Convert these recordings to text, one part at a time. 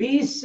20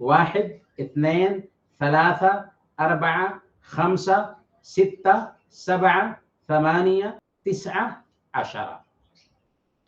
1 2 3 4 5 6 7 8 9 10।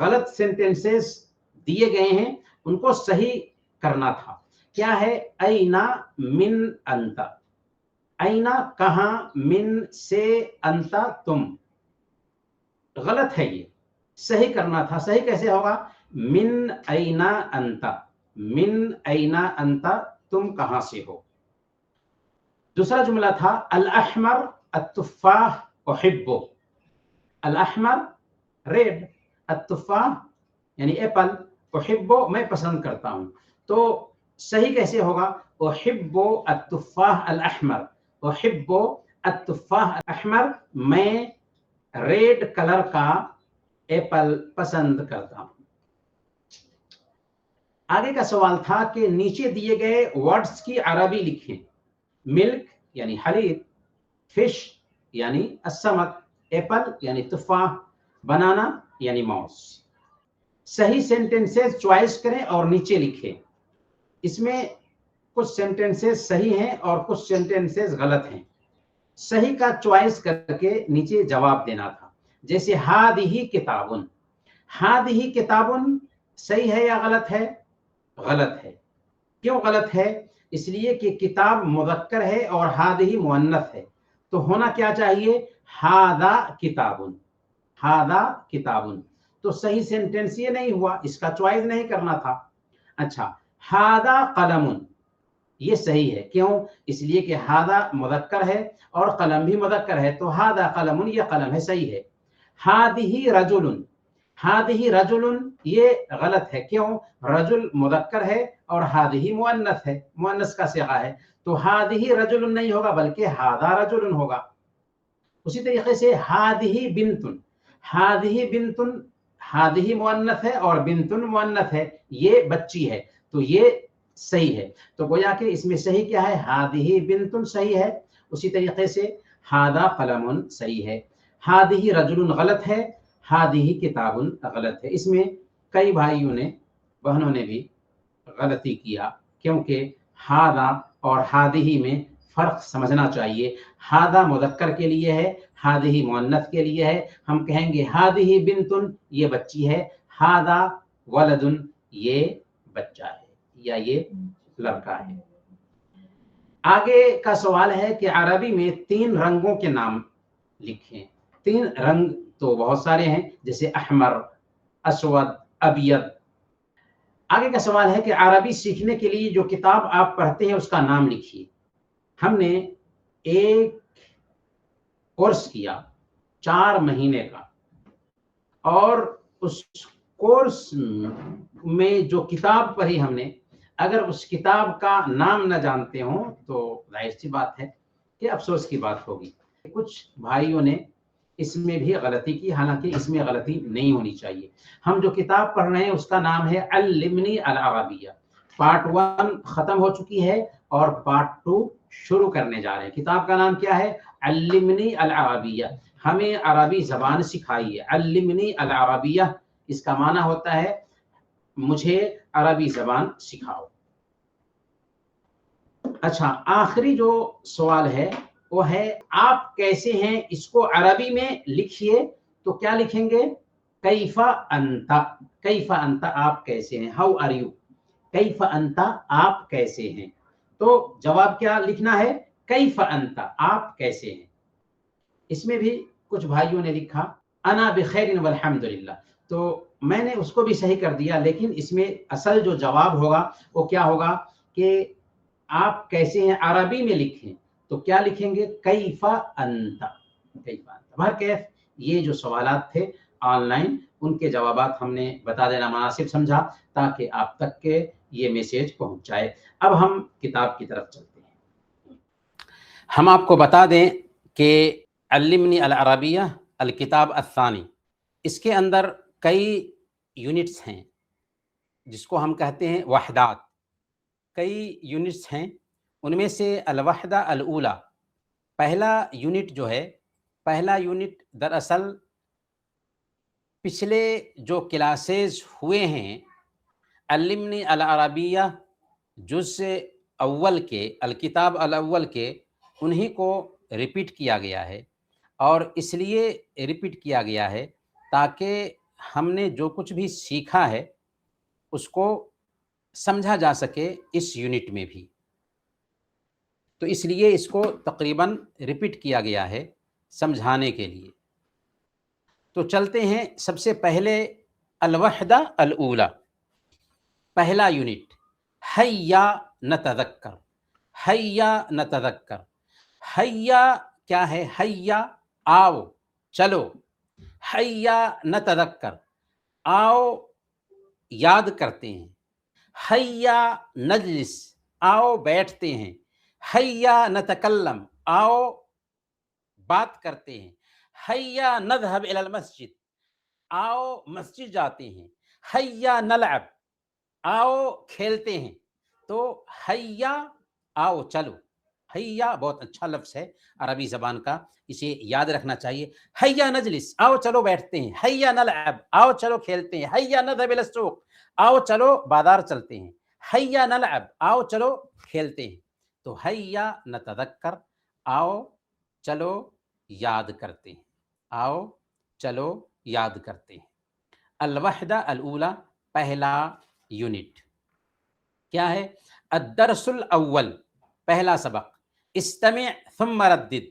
غلط سینٹینسز دیے گئے ہیں ان کو صحیح کرنا تھا. کیا ہے؟ اینا من انت، اینا کہاں، من سے، انت تم. غلط ہے یہ، صحیح کرنا تھا. صحیح کیسے ہوگا؟ من اینا انت، من اینا انت، تم کہاں سے ہو. دوسرا جملہ تھا الاحمر التفاح احبه. الاحمر ریڈ، التفاح یعنی ایپل، احبه میں پسند کرتا ہوں. تو صحیح کیسے ہوگا؟ احب التفاح الاحمر، احب التفاح الاحمر، میں ریڈ کلر کا ایپل پسند کرتا ہوں. آگے کا سوال تھا کہ نیچے دیے گئے ورڈز کی عربی لکھیں. ملک یعنی حلیم، فش یعنی السمک، ایپل یعنی تفاح، بنانا یعنی موز. صحیح سینٹینسز چوائس کریں اور نیچے لکھیں. اس میں کچھ سینٹینسز صحیح ہیں اور کچھ سینٹینسز غلط ہیں. صحیح کا چوائس کر کے نیچے جواب دینا تھا. جیسے ہادہ کتابن، ہادہ کتابن صحیح ہے یا غلط ہے؟ غلط ہے. کیوں غلط ہے؟ اس لیے کہ کتاب مذکر ہے اور ہادہ مؤنث ہے. تو ہونا کیا چاہیے؟ ہادہ کتابن، ہادہ کتابن. تو صحیح سینٹینس یہ نہیں ہوا، اس کا چوائس نہیں کرنا تھا. اچھا، ہادہ قلم، یہ صحیح ہے. کیوں؟ اس لیے کہ ہادہ مذکر ہے اور قلم بھی مذکر ہے، تو ہادہ قلم، یہ قلم ہے، صحیح ہے. ہادہ رجل، ہادہ رجل یہ غلط ہے. کیوں؟ رجل مذکر ہے اور ہادہ مؤنث ہے، مؤنث کا صیغہ ہے. تو ہادہ رجل نہیں ہوگا بلکہ ہادہ رجل ہوگا. اسی طریقے سے ہادہ بنتن، ہادہ بنتن، ہادہ مؤنث ہے اور بنتن مؤنث ہے، یہ بچی ہے. تو یہ صحیح ہے. تو گویا کہ اس میں صحیح کیا ہے؟ ہادہ بنتن صحیح ہے. اسی طریقے سے ہادہ قلم صحیح ہے. ہادہ رجل غلط ہے، ہادہ کتاب غلط ہے. اس میں کئی بھائیوں نے، بہنوں نے بھی غلطی کیا، کیونکہ ہادہ اور ہادہ میں فرق سمجھنا چاہیے. ہادہ مذکر کے لیے ہے، ہادہ مؤنث کے لیے ہے. ہم کہیں گے ہادہ بنتن یہ بچی ہے، ہادہ ولدن یہ بچہ ہے یا یہ لڑکا ہے. آگے کا سوال ہے کہ عربی میں 3 رنگوں کے نام لکھیں. 3 رنگ تو بہت سارے ہیں، جیسے احمر، اسود، ابیض. آگے کا سوال ہے کہ عربی سیکھنے کے لیے جو کتاب آپ پڑھتے ہیں اس کا نام لکھیے. ہم نے ایک کورس کیا 4 مہینے کا، اور اس کورس میں جو کتاب پڑھی ہم نے، اگر اس کتاب کا نام نہ جانتے ہوں تو ظاہر سی بات ہے کہ افسوس کی بات ہوگی. کچھ بھائیوں نے اس میں بھی غلطی کی، حالانکہ اس میں غلطی نہیں ہونی چاہیے. ہم جو کتاب پڑھ رہے ہیں اس کا نام ہے علمنی العربیہ. پارٹ 1 ختم ہو چکی ہے اور پارٹ 2 شروع کرنے جا رہے ہیں. کتاب کا نام کیا ہے؟ علمنی العربیہ، ہمیں عربی زبان سکھائیے. علمنی العربیہ اس کا معنی ہوتا ہے مجھے عربی زبان سکھاؤ. اچھا، آخری جو سوال ہے وہ ہے آپ کیسے ہیں، اس کو عربی میں لکھیے. تو کیا لکھیں گے؟ کیف انت، کیف انت آپ کیسے ہیں، ہاؤ آر یو. کیف انت آپ کیسے ہیں. تو جواب کیا لکھنا ہے؟ کیف انت آپ کیسے ہیں. اس میں بھی کچھ بھائیوں نے لکھا انا بخیر والحمد للہ، تو میں نے اس کو بھی صحیح کر دیا. لیکن اس میں اصل جو جواب ہوگا وہ کیا ہوگا کہ آپ کیسے ہیں عربی میں لکھیں. تو کیا لکھیں گے؟ کیف انت، کیف انت. بہرکیف یہ جو سوالات تھے آن لائن، ان کے جوابات ہم نے بتا دینا مناسب سمجھا تاکہ آپ تک کے یہ میسیج پہنچ جائے. اب ہم کتاب کی طرف چلتے ہیں. ہم آپ کو بتا دیں کہ علمنی العربیہ الکتاب الثانی، اس کے اندر کئی یونٹس ہیں جس کو ہم کہتے ہیں وحدات. کئی یونٹس ہیں، ان میں سے الوحدہ الاولی، پہلا یونٹ جو ہے، پہلا یونٹ دراصل پچھلے جو کلاسز ہوئے ہیں علمنی العربیہ جز اول کے، الکتاب الاول کے، انہی کو ریپیٹ کیا گیا ہے. اور اس لیے ریپیٹ کیا گیا ہے تاکہ ہم نے جو کچھ بھی سیکھا ہے اس کو سمجھا جا سکے اس یونٹ میں بھی، تو اس لیے اس کو تقریباً ریپیٹ کیا گیا ہے سمجھانے کے لیے۔ تو چلتے ہیں سب سے پہلے الوحدہ الاولی، پہلا یونٹ، حیا نتذکر، حیا نتذکر۔ حیا کیا ہے؟ حیا آؤ، چلو، حیا نتذکر، آؤ یاد کرتے ہیں، حیا نجلس، آؤ بیٹھتے ہیں، حیا نتکلم، آؤ بات کرتے ہیں، حیا نذهب الى المسجد، آؤ مسجد جاتے ہیں، حیا نلعب، آؤ کھیلتے ہیں۔ تو حیا آؤ چلو، حیا بہت اچھا لفظ ہے عربی زبان کا، اسے یاد رکھنا چاہیے۔ حیا نجلس، آؤ چلو بیٹھتے ہیں، حیا نلعب، آؤ چلو کھیلتے ہیں، حیا نذهب الى السوق، آؤ چلو بازار چلتے ہیں، حیا نلعب، آؤ چلو کھیلتے ہیں۔ تو حیا نتذکر، آؤ چلو یاد کرتے ہیں، آؤ چلو یاد کرتے ہیں۔ الوحدہ الاولی، پہلا یونٹ کیا ہے؟ الدرس الاول، پہلا سبق، استمع ثم ردد،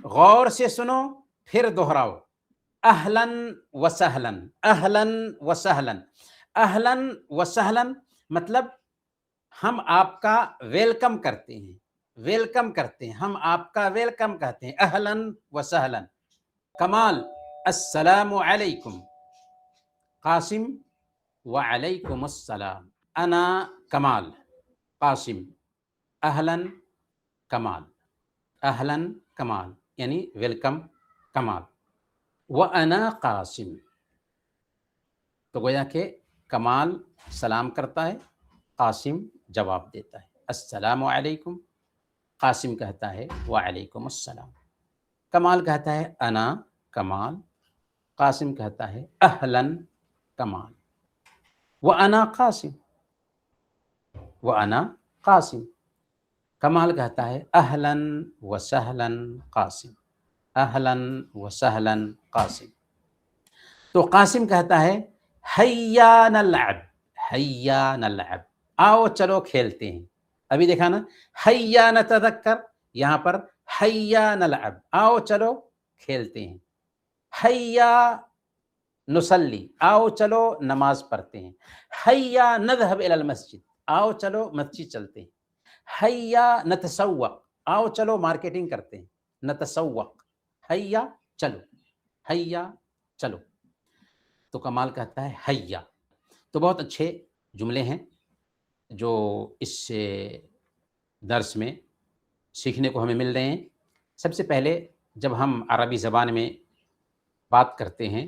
غور سے سنو پھر دہراؤ۔ اہلاً و سہلاً، اہلاً و سہلاً، اہلاً و سہلاً مطلب ہم آپ کا ویلکم کرتے ہیں، ویلکم کرتے ہیں، ہم آپ کا ویلکم کہتے ہیں، اہلاً و سہلاً۔ کمال، السلام علیکم۔ قاسم، وعلیکم السلام۔ انا کمال، قاسم، اہلاً کمال، اہلاً کمال یعنی ویلکم کمال، وانا قاسم۔ تو گویا کہ کمال سلام کرتا ہے، قاسم جواب دیتا ہے، السلام علیکم، قاسم کہتا ہے وعلیکم السلام۔ کمال کہتا ہے انا کمال، قاسم کہتا ہے اہلاً کمال، وانا قاسم، وانا قاسم۔ کمال کہتا ہے اہلاً و سہلاً قاسم، اہلاً و سہلاً قاسم۔ تو قاسم کہتا ہے حیا نلعب، حیا نلعب، آؤ چلو کھیلتے ہیں۔ ابھی دیکھا نا، حیا نتذکر، یہاں پر حیا نلعب، آؤ چلو کھیلتے ہیں۔ حیا نصلی، آؤ چلو نماز پڑھتے ہیں۔ حیا نذهب الى المسجد، آؤ چلو مسجد چلتے ہیں۔ حیا نتسوق، آؤ چلو مارکیٹنگ کرتے ہیں، نتسوق، حیا چلو، حیا چلو۔ تو کمال کہتا ہے حیا۔ تو بہت اچھے جملے ہیں جو اس درس میں سیکھنے کو ہمیں مل رہے ہیں۔ سب سے پہلے جب ہم عربی زبان میں بات کرتے ہیں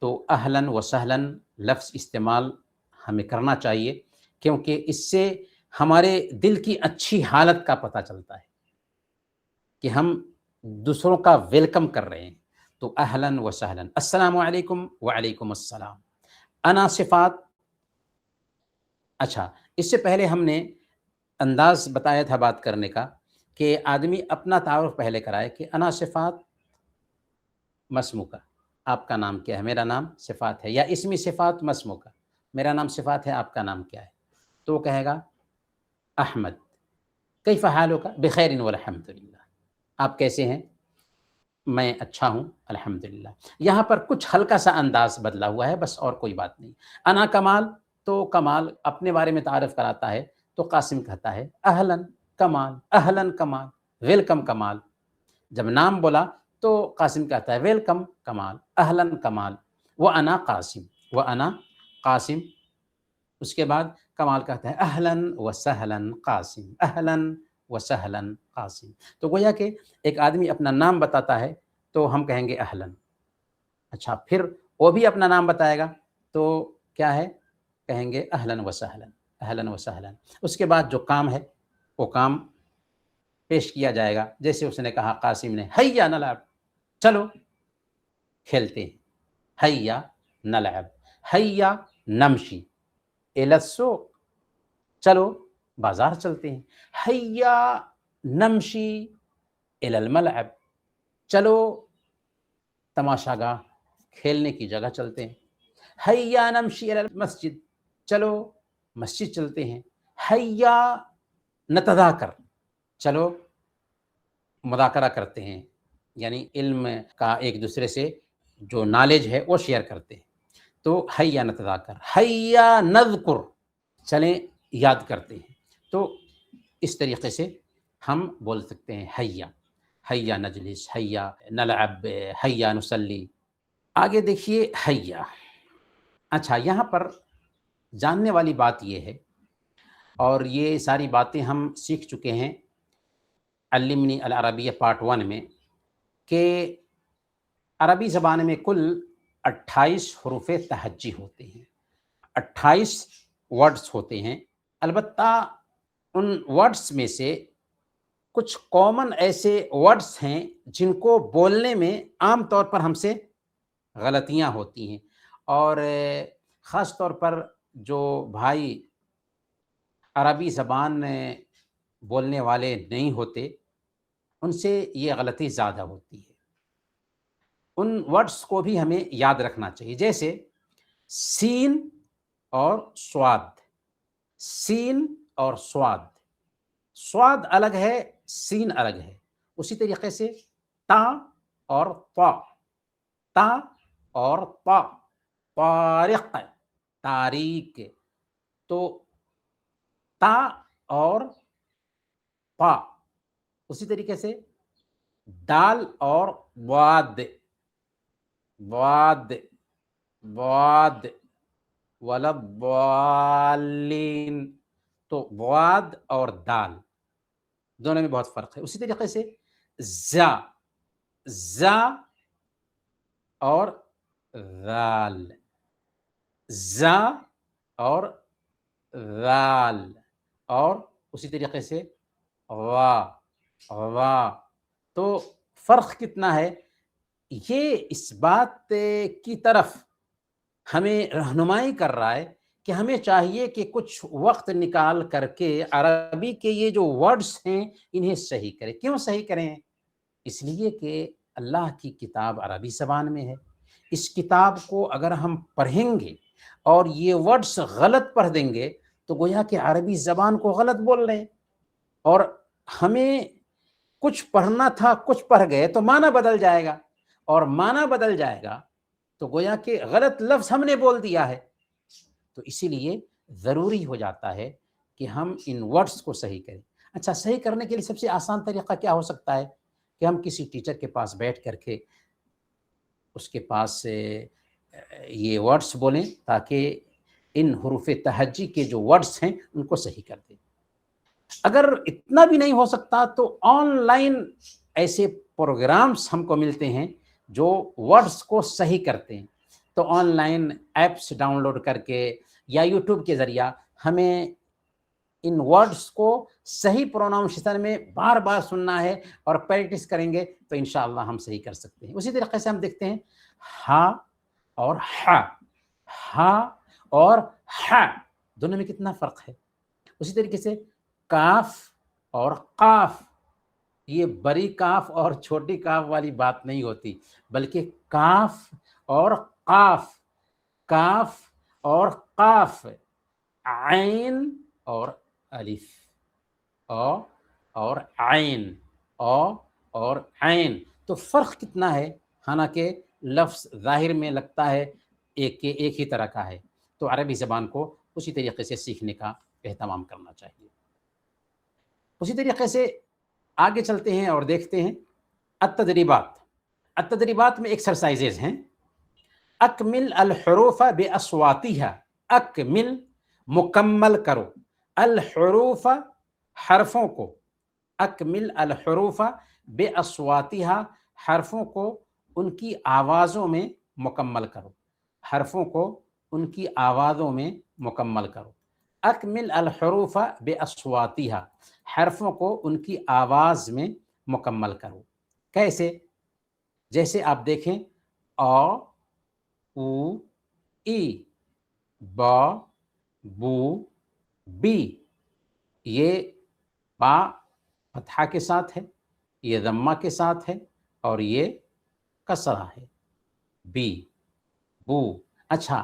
تو اہلاً و سہلاً لفظ استعمال ہمیں کرنا چاہیے، کیونکہ اس سے ہمارے دل کی اچھی حالت کا پتہ چلتا ہے کہ ہم دوسروں کا ویلکم کر رہے ہیں۔ تو اہلاً و سہلاً، السلام علیکم، وعلیکم السلام۔ انا صفات، اچھا اس سے پہلے ہم نے انداز بتایا تھا بات کرنے کا کہ آدمی اپنا تعارف پہلے کرائے کہ انا صفات مسمو کا، آپ کا نام کیا ہے؟ میرا نام صفات ہے، یا اسمی صفات مسمو کا، میرا نام صفات ہے، آپ کا نام کیا ہے؟ تو وہ کہے گا احمد، کیف حالک؟ بخیر والحمدللہ، آپ کیسے ہیں؟ میں اچھا ہوں الحمدللہ۔ یہاں پر کچھ ہلکا سا انداز بدلا ہوا ہے بس، اور کوئی بات نہیں۔ انا کمال، تو کمال اپنے بارے میں تعارف کراتا ہے تو قاسم کہتا ہے اہلاً کمال، اہلاً کمال، ویلکم کمال۔ جب نام بولا تو قاسم کہتا ہے ویلکم کمال، اہلاً کمال، وانا قاسم، وانا قاسم۔ اس کے بعد کمال کہتا ہے اہلاً و سہلاً قاسم، اہلاً و سہلاً قاسم۔ تو گویا کہ ایک آدمی اپنا نام بتاتا ہے تو ہم کہیں گے اہلاً، اچھا پھر وہ بھی اپنا نام بتائے گا تو کیا ہے؟ کہیں گے اہلاً و سہلاً، اہلاً و سہلاً۔ اس کے بعد جو کام ہے وہ کام پیش کیا جائے گا، جیسے اس نے کہا قاسم نے حیا نلعب، چلو کھیلتے ہیں، حیا نلعب، حیا نمشی الی السوق، چلو بازار چلتے ہیں، حیا نمشی الی الملعب، چلو تماشا گاہ، کھیلنے کی جگہ چلتے ہیں۔ حیا نمشی الی المسجد، چلو مسجد چلتے ہیں. حیا نتذاکر، چلو مذاکرہ کرتے ہیں، یعنی علم کا ایک دوسرے سے جو نالج ہے وہ شیئر کرتے ہیں. تو حیا نتذاکر، حیا نذکر، چلیں یاد کرتے ہیں. تو اس طریقے سے ہم بول سکتے ہیں حیا، حیا نجلس، حیا نلعب، حیا نصلی. آگے دیکھیے حیا. اچھا، یہاں پر جاننے والی بات یہ ہے، اور یہ ساری باتیں ہم سیکھ چکے ہیں علمنی العربیہ پارٹ 1 میں، کہ عربی زبان میں کل 28 حروف تہجی ہوتے ہیں، 28 ورڈز ہوتے ہیں. البتہ ان ورڈز میں سے کچھ کامن ایسے ورڈز ہیں جن کو بولنے میں عام طور پر ہم سے غلطیاں ہوتی ہیں، اور خاص طور پر جو بھائی عربی زبان بولنے والے نہیں ہوتے ان سے یہ غلطی زیادہ ہوتی ہے. ان ورڈز کو بھی ہمیں یاد رکھنا چاہیے، جیسے سین اور سواد. سین اور سواد، سواد الگ ہے، سین الگ ہے. اسی طریقے سے تا اور طا، تا اور طا. طارق، تاریک. تو تا اور پا. اسی طریقے سے دال اور واد، واد واد ولا ضالین. تو واد اور دال دونوں میں بہت فرق ہے. اسی طریقے سے زا، زا اور ذال، زا اور ذال. اور اسی طریقے سے وا، وا. تو فرق کتنا ہے، یہ اس بات کی طرف ہمیں رہنمائی کر رہا ہے کہ ہمیں چاہیے کہ کچھ وقت نکال کر کے عربی کے یہ جو ورڈز ہیں انہیں صحیح کریں. کیوں صحیح کریں؟ اس لیے کہ اللہ کی کتاب عربی زبان میں ہے. اس کتاب کو اگر ہم پڑھیں گے اور یہ ورڈز غلط پڑھ دیں گے تو گویا کہ عربی زبان کو غلط بول رہے ہیں. اور ہمیں کچھ پڑھنا تھا، کچھ پڑھ گئے تو معنی بدل جائے گا، اور معنی بدل جائے گا تو گویا کہ غلط لفظ ہم نے بول دیا ہے. تو اسی لیے ضروری ہو جاتا ہے کہ ہم ان ورڈز کو صحیح کریں. اچھا، صحیح کرنے کے لیے سب سے آسان طریقہ کیا ہو سکتا ہے کہ ہم کسی ٹیچر کے پاس بیٹھ کر کے اس کے پاس یہ ورڈز بولیں تاکہ ان حروف تہجی کے جو ورڈز ہیں ان کو صحیح کر دیں. اگر اتنا بھی نہیں ہو سکتا تو آن لائن ایسے پروگرامز ہم کو ملتے ہیں جو ورڈز کو صحیح کرتے ہیں. تو online apps download کر کے یا یوٹیوب کے ذریعہ ہمیں ان ورڈز کو صحیح پروناؤنسیشن میں بار بار سننا ہے اور پریکٹس کریں گے تو انشاءاللہ ہم صحیح کر سکتے ہیں. اسی طریقے سے ہم دیکھتے ہیں ہا اور ہا، ہا اور ہا دونوں میں کتنا فرق ہے. اسی طریقے سے کاف اور قاف، یہ بڑی کاف اور چھوٹی کاف والی بات نہیں ہوتی، بلکہ کاف اور قاف، کاف اور قاف، عین اور الف، او اور عین، او اور عین. تو فرق کتنا ہے، حالانکہ لفظ ظاہر میں لگتا ہے ایک ہی طرح کا ہے. تو عربی زبان کو اسی طریقے سے سیکھنے کا اہتمام کرنا چاہیے. اسی طریقے سے آگے چلتے ہیں اور دیکھتے ہیں التدریبات. التدریبات میں ایکسرسائزز ہیں. اکمل الحروف باصواتها، اکمل مکمل کرو، الحروف حرفوں کو، اکمل الحروف باصواتها حرفوں کو ان کی آوازوں میں مکمل کرو، حرفوں کو ان کی آوازوں میں مکمل کرو. اکمل الحروف باصواتها حرفوں کو ان کی آواز میں مکمل کرو. کیسے؟ جیسے آپ دیکھیں آ، او، ای، با، بو، بی. یہ با فتحہ کے ساتھ ہے، یہ ضمہ کے ساتھ ہے، اور یہ کسرہ ہے، بی، بو. اچھا،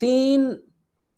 3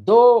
2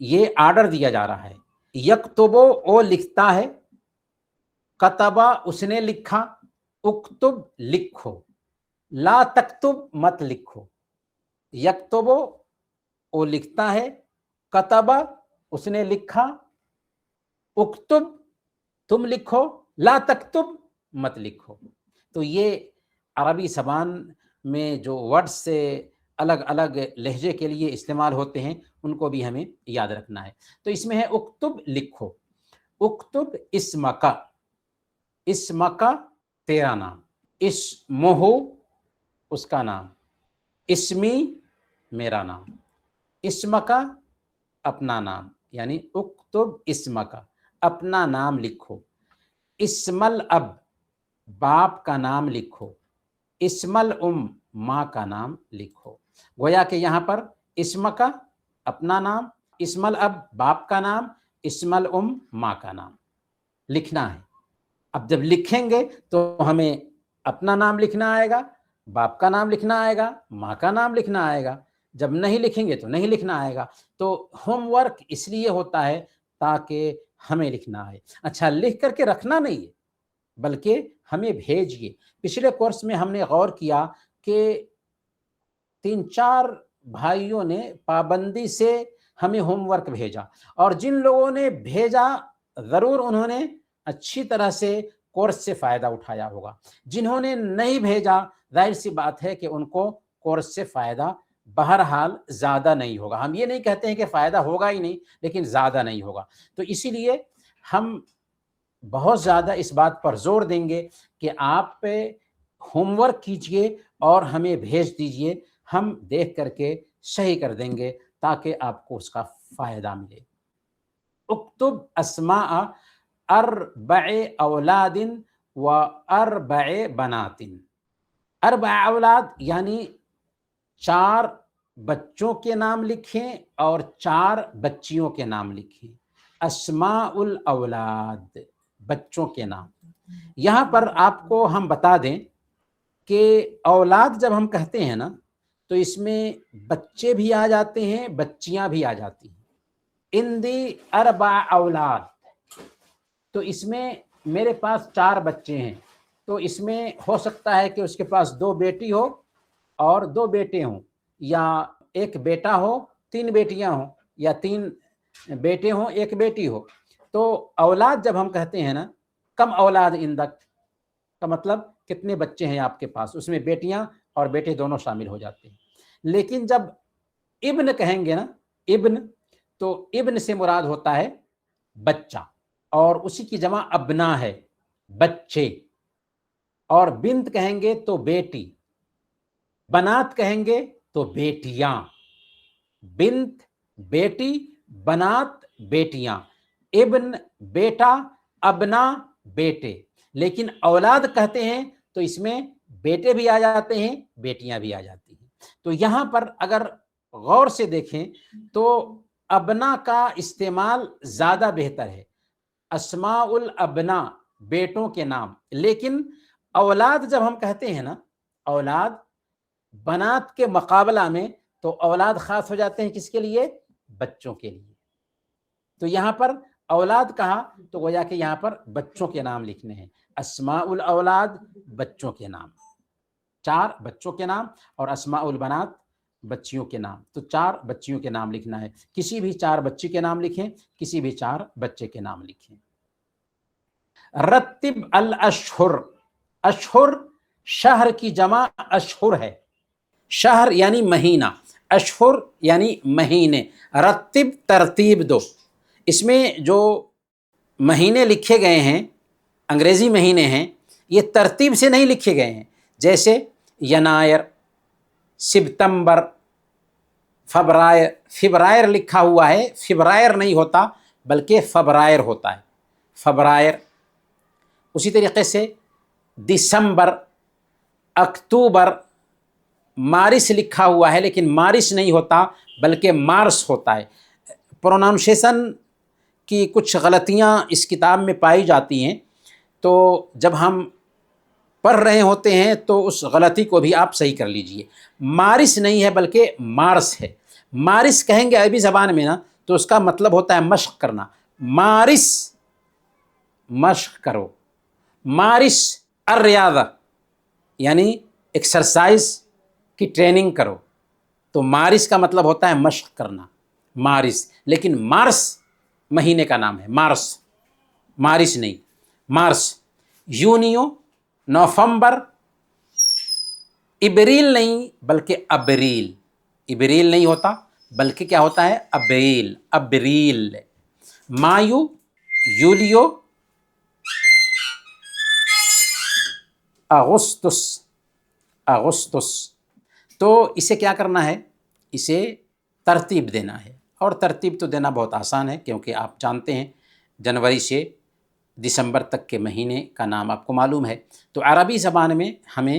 یہ آرڈر دیا جا رہا ہے. یکتبو وہ لکھتا ہے، کتبا اس نے لکھا، اکتب لکھو، لا تکتب مت لکھو. یکتبو وہ لکھتا ہے، کتبا اس نے لکھا، اکتب تم لکھو، لا تکتب مت لکھو. تو یہ عربی زبان میں جو ورڈ سے الگ الگ لہجے کے لیے استعمال ہوتے ہیں ان کو بھی ہمیں یاد رکھنا ہے. تو اس میں ہے اکتب لکھو، اکتب اسمکا، اسمکا تیرا نام، اسمہو اس کا نام، اسمی میرا نام، اسمکا اپنا نام، یعنی اکتب اسمکا اپنا نام لکھو، اسم الاب باپ کا نام لکھو، اسم الام ماں کا نام لکھو. گویا کہ یہاں پر اسم کا اپنا نام، اسم الاب باپ کا نام، اسم الام ماں کا نام لکھنا ہے. اب جب لکھیں گے تو ہمیں اپنا نام لکھنا آئے گا، باپ کا نام لکھنا آئے گا، ماں کا نام لکھنا آئے گا. جب نہیں لکھیں گے تو نہیں لکھنا آئے گا. تو ہوم ورک اس لیے ہوتا ہے تاکہ ہمیں لکھنا آئے. اچھا، لکھ کر کے رکھنا نہیں ہے بلکہ ہمیں بھیجیے. پچھلے کورس میں ہم نے غور کیا کہ 3-4 بھائیوں نے پابندی سے ہمیں ہوم ورک بھیجا، اور جن لوگوں نے بھیجا ضرور انہوں نے اچھی طرح سے کورس سے فائدہ اٹھایا ہوگا. جنہوں نے نہیں بھیجا ظاہر سی بات ہے کہ ان کو کورس سے فائدہ بہرحال زیادہ نہیں ہوگا. ہم یہ نہیں کہتے ہیں کہ فائدہ ہوگا ہی نہیں، لیکن زیادہ نہیں ہوگا. تو اسی لیے ہم بہت زیادہ اس بات پر زور دیں گے کہ آپ ہوم ورک کیجئے اور ہمیں بھیج دیجئے. ہم دیکھ کر کے صحیح کر دیں گے تاکہ آپ کو اس کا فائدہ ملے. اکتب اسماء 4 اولاد و 4 بنات. 4 اولاد یعنی 4 بچوں کے نام لکھیں اور 4 بچیوں کے نام لکھیں. اسماء الاولاد بچوں کے نام. یہاں پر آپ کو ہم بتا دیں کہ اولاد جب ہم کہتے ہیں نا تو اس میں بچے بھی آ جاتے ہیں، بچیاں بھی آ جاتی ہیں. اندی 4 اولاد، تو اس میں میرے پاس 4 بچے ہیں، تو اس میں ہو سکتا ہے کہ اس کے پاس 2 بیٹی ہو اور 2 بیٹے ہوں، یا 1 بیٹا ہو 3 بیٹیاں ہوں، یا 3 بیٹے ہوں 1 بیٹی ہو. تو اولاد جب ہم کہتے ہیں نا، کم اولاد عندک کا مطلب کتنے بچے ہیں آپ کے پاس، اس میں بیٹیاں اور بیٹے دونوں شامل ہو جاتے ہیں. لیکن جب ابن کہیں گے نا، ابن، تو ابن سے مراد ہوتا ہے بچہ، اور اسی کی جمع ابنا ہے، بچے. اور بنت کہیں گے تو بیٹی، بنات کہیں گے تو بیٹیاں. بنت بیٹی، بنات بیٹیاں، ابن بیٹا، ابنا بیٹے. لیکن اولاد کہتے ہیں تو اس میں بیٹے بھی آ جاتے ہیں، بیٹیاں بھی آ جاتی ہیں. تو یہاں پر اگر غور سے دیکھیں تو ابنا کا استعمال زیادہ بہتر ہے، اسماء الابنا بیٹوں کے نام. لیکن اولاد جب ہم کہتے ہیں نا، اولاد بنات کے مقابلہ میں تو اولاد خاص ہو جاتے ہیں کس کے لیے؟ بچوں کے لیے. تو یہاں پر اولاد کہا تو گویا کہ یہاں پر بچوں کے نام لکھنے ہیں. اسماء الاولاد بچوں کے نام، 4 بچوں کے نام، اور اسماء البنات بچیوں کے نام. تو 4 بچیوں کے نام لکھنا ہے. کسی بھی 4 بچی کے نام لکھیں، کسی بھی 4 بچے کے نام لکھیں. رتب الاشہر، اشہر شہر کی جمع اشہر ہے. شہر یعنی مہینہ، اشہر یعنی مہینے. رتب ترتیب دو. اس میں جو مہینے لکھے گئے ہیں، انگریزی مہینے ہیں، یہ ترتیب سے نہیں لکھے گئے ہیں. جیسے ینائر، ستمبر، فبرائر. فبرائر لکھا ہوا ہے، فبرائر نہیں ہوتا بلکہ فبرائر ہوتا ہے، فبرائر. اسی طریقے سے دسمبر، اکتوبر. مارس لکھا ہوا ہے لیکن مارس نہیں ہوتا بلکہ مارس ہوتا ہے. پروننسیشن کی کچھ غلطیاں اس کتاب میں پائی جاتی ہیں، تو جب ہم پڑھ رہے ہوتے ہیں تو اس غلطی کو بھی آپ صحیح کر لیجئے. مارس نہیں ہے بلکہ مارس ہے. مارس کہیں گے عربی زبان میں نا تو اس کا مطلب ہوتا ہے مشق کرنا. مارس مشق کرو. مارس الریاضہ یعنی ایکسرسائز کی ٹریننگ کرو. تو مارس کا مطلب ہوتا ہے مشق کرنا، مارس. لیکن مارس مہینے کا نام ہے، مارس، مارس نہیں، مارس. یونیو نوفمبر، ابریل نہیں بلکہ ابریل. ابریل نہیں ہوتا بلکہ کیا ہوتا ہے؟ ابریل، ابریل. مایو، یولیو، اگستس، اگستس. تو اسے کیا کرنا ہے؟ اسے ترتیب دینا ہے. اور ترتیب تو دینا بہت آسان ہے، کیونکہ آپ جانتے ہیں جنوری سے دسمبر تک کے مہینے کا نام آپ کو معلوم ہے. تو عربی زبان میں ہمیں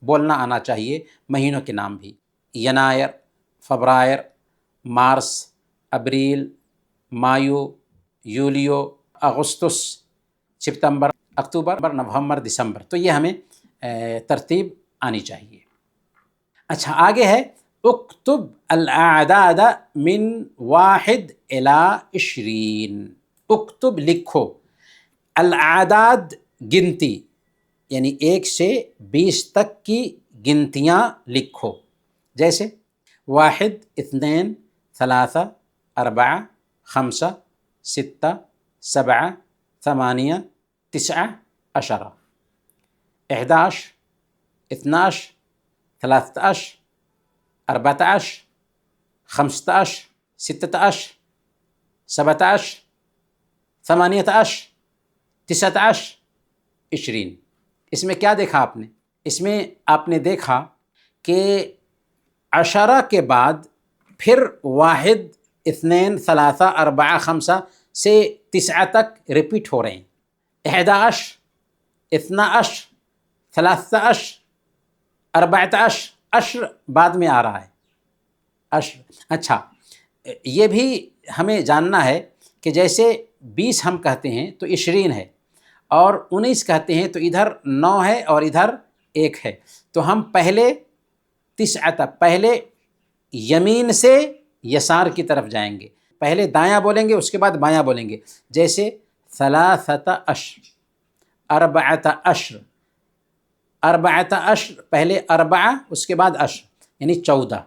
بولنا آنا چاہیے مہینوں کے نام بھی. ینائر، فبرائر، مارس، ابریل، مایو، یولیو، اگستس، ستمبر، اکتوبر، نومبر، دسمبر. تو یہ ہمیں ترتیب آنی چاہیے. اچھا آگے ہے اکتب الاعداد من 1 إلى 20. اکتب لکھو، الاعداد گنتی، یعنی 1 سے 20 تک کی گنتیاں لکھو. جیسے 1 2 3 4 5 6 7 8 9 10 11 12 13 14 15 16 17 18 19 20. اس میں کیا دیکھا آپ نے؟ اس میں آپ نے دیکھا کہ 10 کے بعد پھر 1 2 3 4 5 سے 9 تک ریپیٹ ہو رہے ہیں. 11 12 13 14 عشر بعد میں آ رہا ہے، عشر. اچھا یہ بھی ہمیں جاننا ہے کہ جیسے 20 ہم کہتے ہیں تو 20 ہے، اور 19 کہتے ہیں تو ادھر 9 ہے اور ادھر 1 ہے. تو ہم پہلے 9 پہلے یمین سے یسار کی طرف جائیں گے. پہلے دایاں بولیں گے، اس کے بعد بایاں بولیں گے. جیسے 3 عشر، 4 عشر، 4 عشر، پہلے 4 اس کے بعد عشر یعنی 14.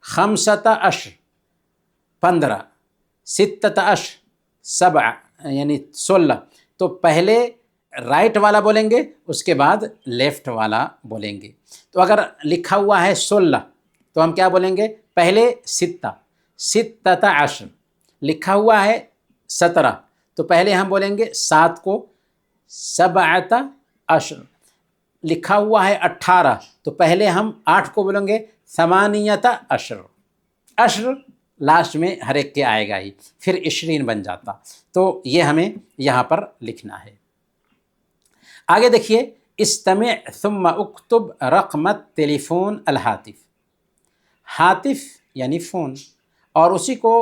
5 عشر 15، 6 عشر 7 یعنی 16. تو پہلے رائٹ والا بولیں گے، اس کے بعد لیفٹ والا بولیں گے. تو اگر لکھا ہوا ہے 16 تو ہم کیا بولیں گے؟ پہلے 6 عشر. لکھا ہوا ہے 17 تو پہلے ہم بولیں گے 7 کو 7 عشر. لکھا ہوا ہے 18 تو پہلے ہم 8 کو بولیں گے 8 عشر. عشر لاسٹ میں ہر ایک کے آئے گا ہی، پھر 20 بن جاتا. تو یہ ہمیں یہاں پر لکھنا ہے. آگے دیکھیے، استمع ثم اکتب رقم التلیفون الہاتف. ہاتف یعنی فون، اور اسی کو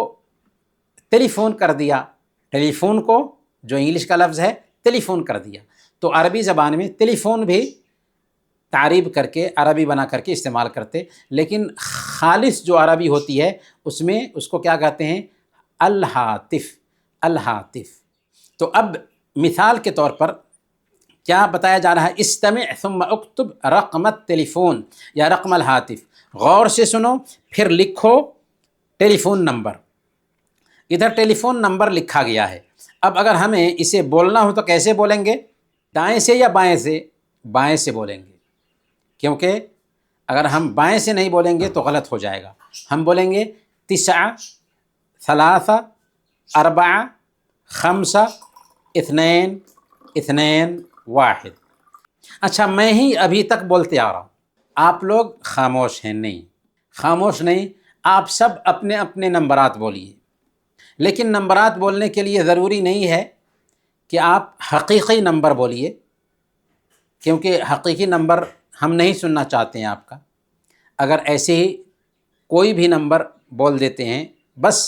ٹیلی فون کر دیا. ٹیلی فون کو جو انگلش کا لفظ ہے ٹیلی فون کر دیا. تو عربی زبان میں ٹیلی فون بھی تعریب کر کے عربی بنا کر کے استعمال کرتے، لیکن خالص جو عربی ہوتی ہے اس میں اس کو کیا کہتے ہیں؟ الہاتف، الہاتف. تو اب مثال کے طور پر کیا بتایا جا رہا ہے؟ استمع ثم اکتب رقم التلیفون یا رقم الہاتف. غور سے سنو پھر لکھو ٹیلی فون نمبر. ادھر ٹیلی فون نمبر لکھا گیا ہے. اب اگر ہمیں اسے بولنا ہو تو کیسے بولیں گے؟ دائیں سے یا بائیں سے؟ بائیں سے بولیں گے، کیونکہ اگر ہم بائیں سے نہیں بولیں گے تو غلط ہو جائے گا. ہم بولیں گے 9 3 4 5 2 2 1. اچھا میں ہی ابھی تک بولتے آ رہا ہوں، آپ لوگ خاموش ہیں. نہیں خاموش نہیں، آپ سب اپنے اپنے نمبرات بولیے. لیکن نمبرات بولنے کے لیے ضروری نہیں ہے کہ آپ حقیقی نمبر بولیے، کیونکہ حقیقی نمبر ہم نہیں سننا چاہتے ہیں آپ کا. اگر ایسے ہی کوئی بھی نمبر بول دیتے ہیں، بس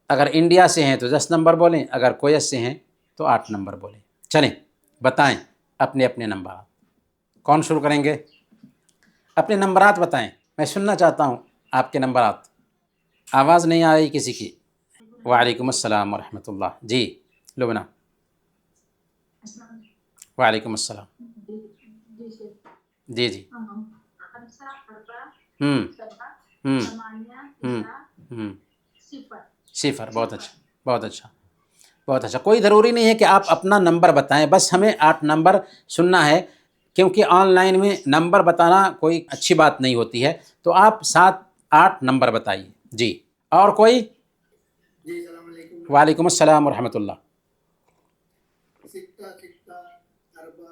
اگر انڈیا سے ہیں تو 10 نمبر بولیں، اگر کویت سے ہیں تو 8 نمبر بولیں. چلیں بتائیں اپنے اپنے نمبرات. کون شروع کریں گے؟ اپنے نمبرات بتائیں، میں سننا چاہتا ہوں آپ کے نمبرات. آواز نہیں آ رہی کسی کی. وعلیکم السلام ورحمۃ اللہ. جی لبنہ. وعلیکم السلام. جی جی. ہوں ہوں ہوں. صفر. بہت اچھا بہت اچھا بہت اچھا. کوئی ضروری نہیں ہے کہ آپ اپنا نمبر بتائیں، بس ہمیں 8 نمبر سننا ہے، کیونکہ آن لائن میں نمبر بتانا کوئی اچھی بات نہیں ہوتی ہے. تو آپ 7-8 نمبر بتائیے. جی. اور کوئی؟ جی السلام علیکم. وعلیکم السلام ورحمۃ اللہ. ستہ ستہ اربع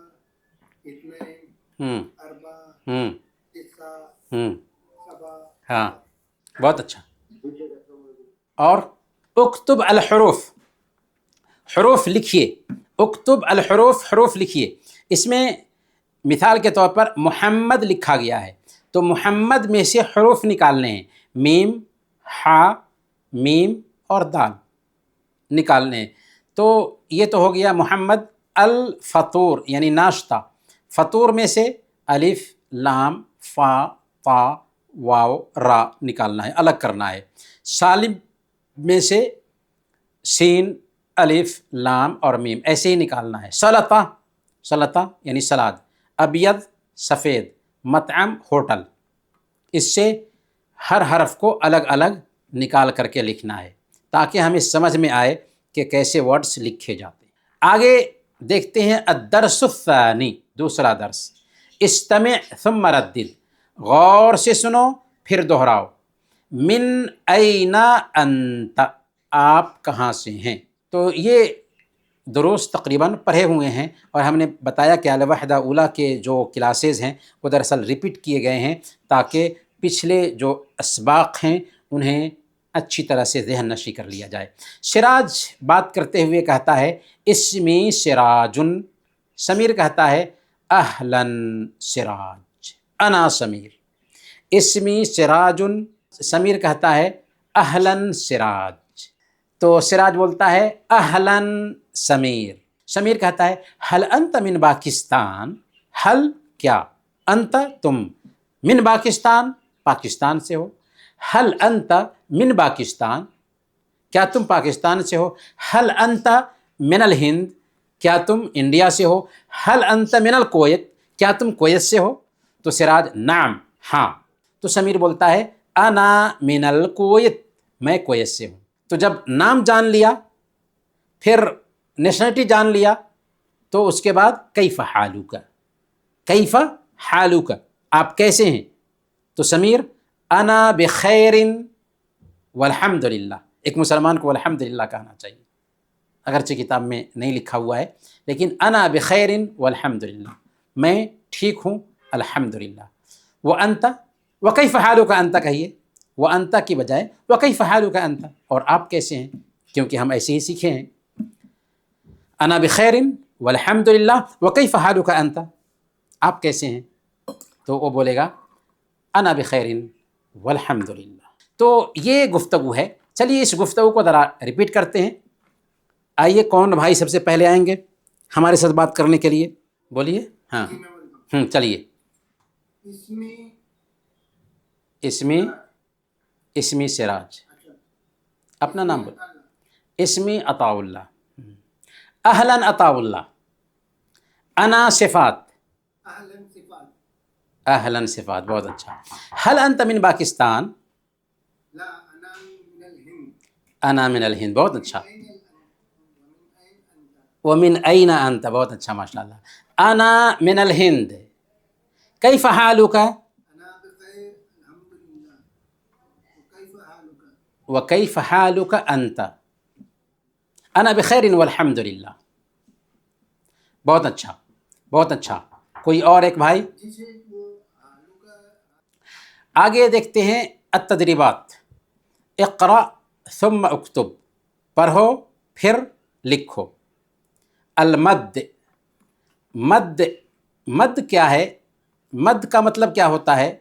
اثنين ہوں اربع ہوں تسعہ ہوں. سبع. ہاں بہت اچھا. اور اکتب الحروف، حروف لکھیے. اکتب الحروف، حروف لکھیے. اس میں مثال کے طور پر محمد لکھا گیا ہے، تو محمد میں سے حروف نکالنے ہیں. میم، حا، میم اور دال نکالنے ہیں. تو یہ تو ہو گیا محمد. الفطور یعنی ناشتہ. فطور میں سے الف، لام، فا، طا، واو، را نکالنا ہے، الگ کرنا ہے. سالم میں سے سین، الف، لام اور میم ایسے ہی نکالنا ہے. سلطہ، سلطہ یعنی سلاد. ابیض سفید. مطعم ہوٹل. اس سے ہر حرف کو الگ الگ نکال کر کے لکھنا ہے تاکہ ہمیں سمجھ میں آئے کہ کیسے ورڈز لکھے جاتے ہیں. آگے دیکھتے ہیں الدرس الثانی، دوسرا درس. استمع ثم ردد، غور سے سنو پھر دہراؤ. من این انت، آپ کہاں سے ہیں. تو یہ دروس تقریباً پڑھے ہوئے ہیں، اور ہم نے بتایا کہ الوحدہ اولیٰ کے جو کلاسز ہیں وہ دراصل ریپیٹ کیے گئے ہیں تاکہ پچھلے جو اسباق ہیں انہیں اچھی طرح سے ذہن نشی کر لیا جائے. سراج بات کرتے ہوئے کہتا ہے اسمی سراجن. سمیر کہتا ہے اہلاً سراج، انا سمیر. اسمی سراجن، سمیر کہتا ہے اہلاً سراج. تو سراج بولتا ہے اہلاً سمیر. سمیر کہتا ہے حل انت من پاکستان، حل کیا، انت تم، من پاکستان پاکستان سے ہو. حل انت من پاکستان، کیا تم پاکستان سے ہو. حل انت من الہند، کیا تم انڈیا سے ہو. حل انت من الکویت، کیا تم کویت سے ہو. تو سراج نعم ہاں. تو سمیر بولتا ہے انا من الکویت، میں کویت سے ہوں. تو جب نام جان لیا، پھر نیشنلٹی جان لیا، تو اس کے بعد کیف حالک، کیف حالک، آپ کیسے ہیں. تو سمیر انا بخیر والحمد للہ. ایک مسلمان کو الحمدللہ کہنا چاہیے، اگرچہ کتاب میں نہیں لکھا ہوا ہے، لیکن انا بخیر والحمدللہ، میں ٹھیک ہوں الحمدللہ. وانت، وکیف حالک انت کہیے، وانت کی بجائے وکیف حالک انت، اور آپ کیسے ہیں، کیونکہ ہم ایسے ہی سیکھے ہیں. انا بخیر والحمدللہ وکیف حالک انت، آپ کیسے ہیں. تو وہ بولے گا انا بخیر والحمدللہ. تو یہ گفتگو ہے. چلیے اس گفتگو کو ذرا ریپیٹ کرتے ہیں. آئیے کون بھائی سب سے پہلے آئیں گے ہمارے ساتھ بات کرنے کے لیے، بولیے. ہاں جی میں بولتا ہوں. چلیے. اسمی اسمی، اسمی سراج. اچھا اپنا نام بول. اسمی عطاء اللہ. اہلاً عطاء اللہ. انا صفات. اہلاً صفات. اہلاً صفات، بہت اچھا. حل انت من پاکستان. لا انا من الہند. انا من الہند، بہت اچھا. ومن أين أنت؟ ومن أين أنت، بہت اچھا ماشاء اللہ. أنا من الهند. كيف حالك؟ أنا بخير الحمد لله. وكيف حالك؟ وكيف حالك أنت؟ أنا بخير والحمد لله. بہت اچھا بہت اچھا. کوئی اور ایک بھائی. جسے وہ حالک. آگے دیکھتے ہیں التدریبات. اقرأ ثم اکتب، پڑھو پھر لکھو. المد، مد. مد کیا ہے؟ مد کا مطلب کیا ہوتا ہے؟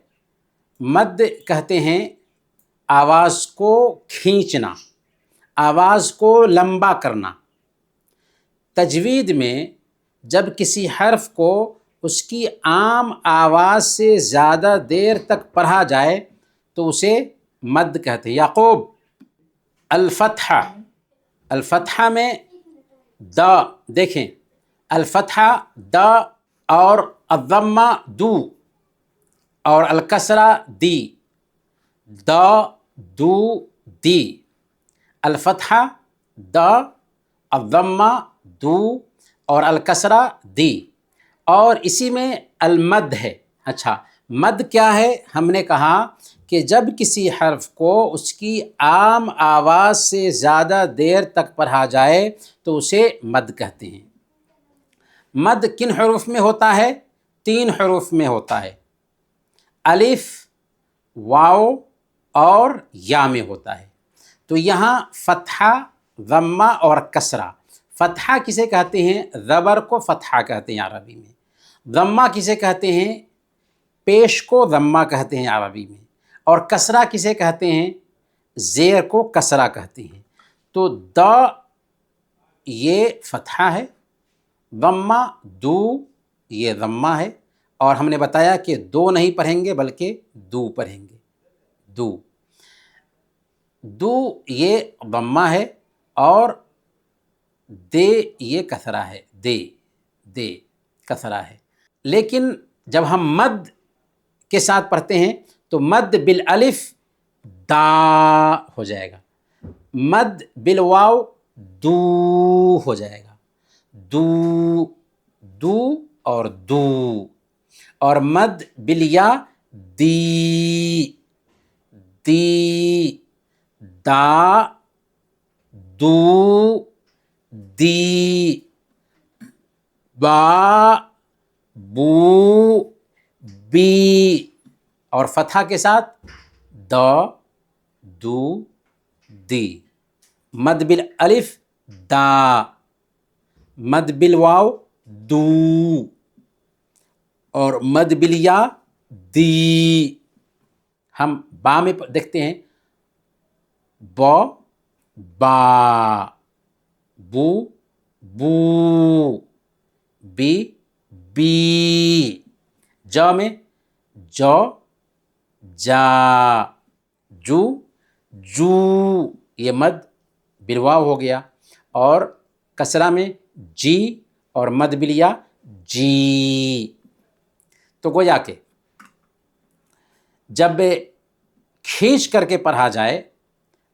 مد کہتے ہیں آواز کو کھینچنا، آواز کو لمبا کرنا. تجوید میں جب کسی حرف کو اس کی عام آواز سے زیادہ دیر تک پڑھا جائے تو اسے مد کہتے ہیں. یعقوب الفتحہ، الفتحہ میں دا، دیکھیں الفتحہ دا اور الضمہ دو اور الکسرہ دی، دا دو دی، الفتحہ دا، الضمہ دو اور الکسرہ دی. اور اسی میں المد ہے. اچھا مد کیا ہے؟ ہم نے کہا کہ جب کسی حرف کو اس کی عام آواز سے زیادہ دیر تک پڑھا جائے تو اسے مد کہتے ہیں. مد کن حروف میں ہوتا ہے؟ 3 حروف میں ہوتا ہے، الف، واو اور یا میں ہوتا ہے. تو یہاں فتحہ، ضمہ اور کسرہ. فتحہ کسے کہتے ہیں؟ زبر کو فتحہ کہتے ہیں عربی میں. ضمہ کسے کہتے ہیں؟ پیش کو ضمہ کہتے ہیں عربی میں. اور کسرہ کسے کہتے ہیں؟ زیر کو کسرہ کہتے ہیں. تو دا یہ فتحہ ہے، ضمہ دو یہ ضمہ ہے، اور ہم نے بتایا کہ دو نہیں پڑھیں گے بلکہ دو پڑھیں گے. دو دو یہ ضمہ ہے اور دے یہ کسرہ ہے، دے دے کسرہ ہے. لیکن جب ہم مد کے ساتھ پڑھتے ہیں تو مد بالالف دا ہو جائے گا، مد بالواو دو ہو جائے گا، دو دو اور دو. اور مد بالیا دی، دی دا دو دی، با بو بی. اور فتحہ کے ساتھ دا دو دی. مد بالالف دا، مد بالواو دو اور مد بالیا دی. ہم با میں دیکھتے ہیں با با، بو بو، بی بی. جا میں جو جا، جو جو یہ مد بالواو ہو گیا. اور کسرہ میں جی اور مد بالیا جی. تو گویا کہ جب کھینچ کر کے پڑھا جائے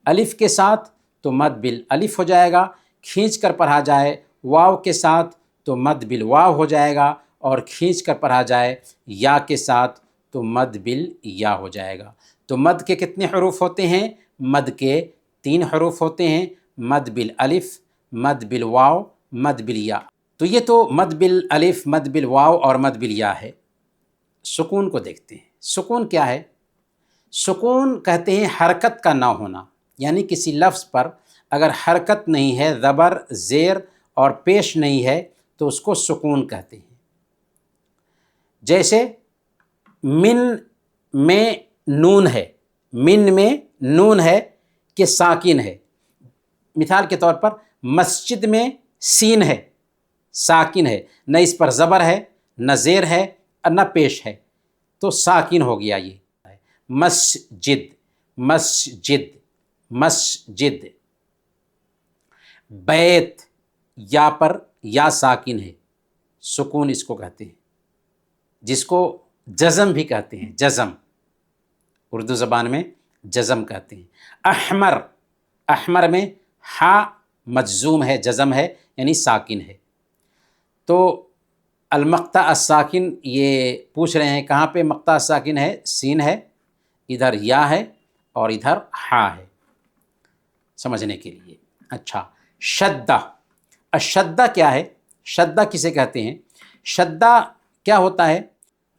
الف کے ساتھ تو مد بالالف ہو جائے گا، کھینچ کر پڑھا جائے واو کے ساتھ تو مد بالواو ہو جائے گا، اور کھینچ کر پڑھا جائے یا کے ساتھ تو مد بالیا ہو جائے گا. تو مد کے کتنے حروف ہوتے ہیں؟ مد کے 3 حروف ہوتے ہیں، مد بالالف، مد بالواو، مد بالیا. تو یہ تو مد بالالف، مد بالواو اور مد بالیا ہے. سکون کو دیکھتے ہیں. سکون کیا ہے؟ سکون کہتے ہیں حرکت کا نہ ہونا، یعنی کسی لفظ پر اگر حرکت نہیں ہے، زبر، زیر اور پیش نہیں ہے تو اس کو سکون کہتے ہیں. جیسے من میں نون ہے، من میں نون ہے کہ ساکن ہے. مثال کے طور پر مسجد میں سین ہے، ساکن ہے، نہ اس پر زبر ہے، نہ زیر ہے اور نہ پیش ہے، تو ساکن ہو گیا. یہ مسجد، مسجد، مسجد. بیت، یا پر یا ساکن ہے، سکون اس کو کہتے ہیں، جس کو جزم بھی کہتے ہیں. جزم اردو زبان میں جزم کہتے ہیں. احمر، احمر میں ہا مجزوم ہے، جزم ہے یعنی ساکن ہے. تو المقطع الساکن یہ پوچھ رہے ہیں کہاں پہ مقطع الساکن ہے؟ سین ہے، ادھر یا ہے اور ادھر ہا ہے، سمجھنے کے لیے. اچھا شدہ، الشدہ کیا ہے؟ شدہ کسے کہتے ہیں؟ شدہ کیا ہوتا ہے؟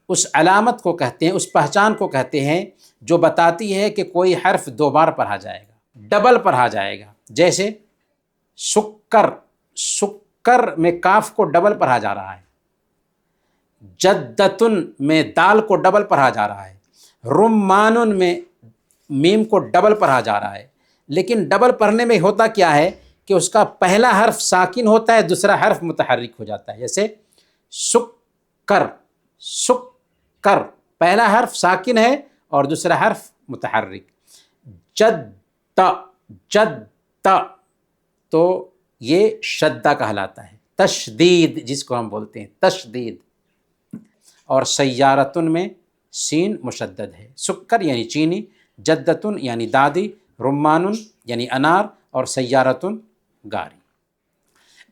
اس علامت کو کہتے ہیں، اس پہچان کو کہتے ہیں جو بتاتی ہے کہ کوئی حرف 2 بار پڑھا جائے گا، ڈبل پڑھا جائے گا. جیسے سکر، سکر میں کاف کو ڈبل پڑھا جا رہا ہے. جدتن میں دال کو ڈبل پڑھا جا رہا ہے. رمانن میں میم کو ڈبل پڑھا جا رہا ہے. لیکن ڈبل پڑھنے میں ہوتا کیا ہے کہ اس کا پہلا حرف ساکن ہوتا ہے، دوسرا حرف متحرک ہو جاتا ہے. جیسے سکر، سکر، پہلا حرف ساکن ہے اور دوسرا حرف متحرک. جد جد تو یہ شدہ کہلاتا ہے، تشدید جس کو ہم بولتے ہیں تشدید. اور سیارتن میں سین مشدد ہے. سکر یعنی چینی، جدتن یعنی دادی، رمانن یعنی انار، اور سیارتن گاری.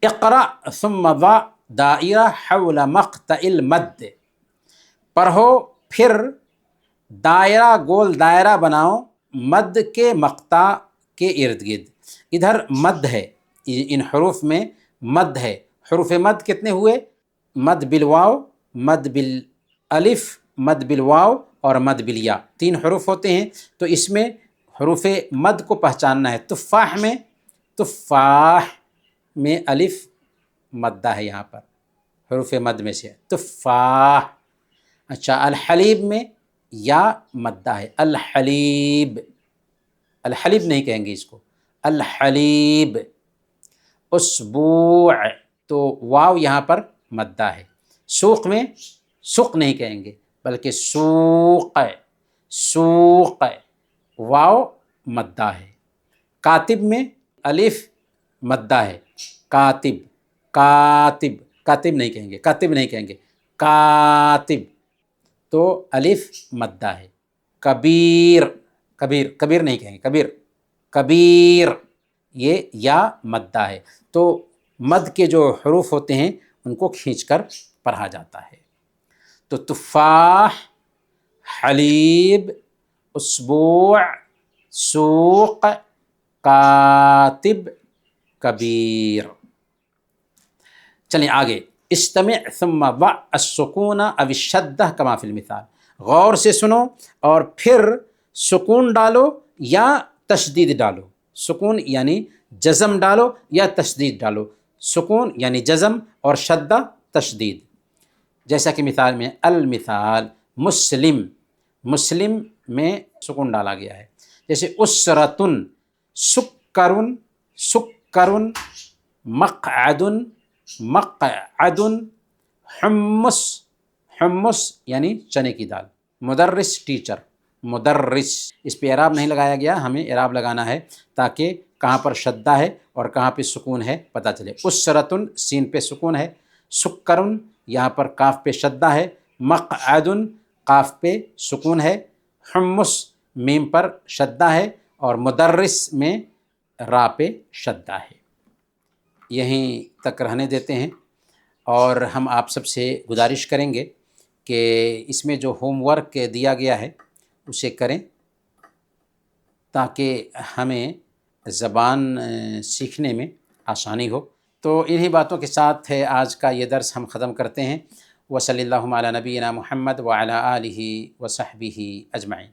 اقرأ ثم ضع دائرہ حول مقطع المد، پڑھو پھر دائرہ گول دائرہ بناؤ مد کے مقطع کے ارد گرد. ادھر مد ہے، ان حروف میں مد ہے. حروف مد کتنے ہوئے؟ مد بالواو، مد بالالف، مد بالواو اور مد بالیا، 3 حروف ہوتے ہیں. تو اس میں حروف مد کو پہچاننا ہے. تفاح میں الف مدہ ہے، یہاں پر حروف مد میں سے تفاح. اچھا، الحلیب میں یا مدہ ہے، الحلیب، الحلیب نہیں کہیں گے اس کو، الحلیب. اسبوع تو واو یہاں پر مدہ ہے. سوق میں سوق نہیں کہیں گے بلکہ سوق، سوق واو مدہ ہے. کاتب میں الف مدہ ہے، کاتب، کاتب، کاتب نہیں کہیں گے، کاتب نہیں کہیں گے، کاتب تو الف مدہ ہے. کبیر، کبیر، کبیر نہیں کہیں گے، کبیر، کبیر یہ یا مدہ ہے. تو مد کے جو حروف ہوتے ہیں ان کو کھینچ کر پڑھا جاتا ہے. تو تفاح، حلیب، اسبوع، سوق، کاتب، کبیر. چلیں آگے. استمع ثم ضع السکون او الشدہ کما فی المثال، غور سے سنو اور پھر سکون ڈالو یا تشدید ڈالو. سکون یعنی جزم ڈالو یا تشدید ڈالو. سکون یعنی جزم اور شدہ تشدید. جیسا کہ مثال میں المثال مسلم، مسلم میں سکون ڈالا گیا ہے. جیسے اسرتن، سکرن، سکرن، مقعدن، مقعدن، حمص، حمص یعنی چنے کی دال. مدرس ٹیچر، مدرس. اس پہ اعراب نہیں لگایا گیا، ہمیں اعراب لگانا ہے تاکہ کہاں پر شدہ ہے اور کہاں پہ سکون ہے پتہ چلے. اسرتن سین پہ سکون ہے، سکرن یہاں پر کاف پہ شدہ ہے، مقعدن قاف پہ سکون ہے، حمص میم پر شدہ ہے، اور مدرس میں را پہ شدہ ہے. یہیں تک رہنے دیتے ہیں اور ہم آپ سب سے گزارش کریں گے کہ اس میں جو ہوم ورک دیا گیا ہے اسے کریں تاکہ ہمیں زبان سیکھنے میں آسانی ہو. تو انہی باتوں کے ساتھ آج کا یہ درس ہم ختم کرتے ہیں. وصلی اللہ علی نبینا محمد وعلی آلہ وصحبہ اجمعین.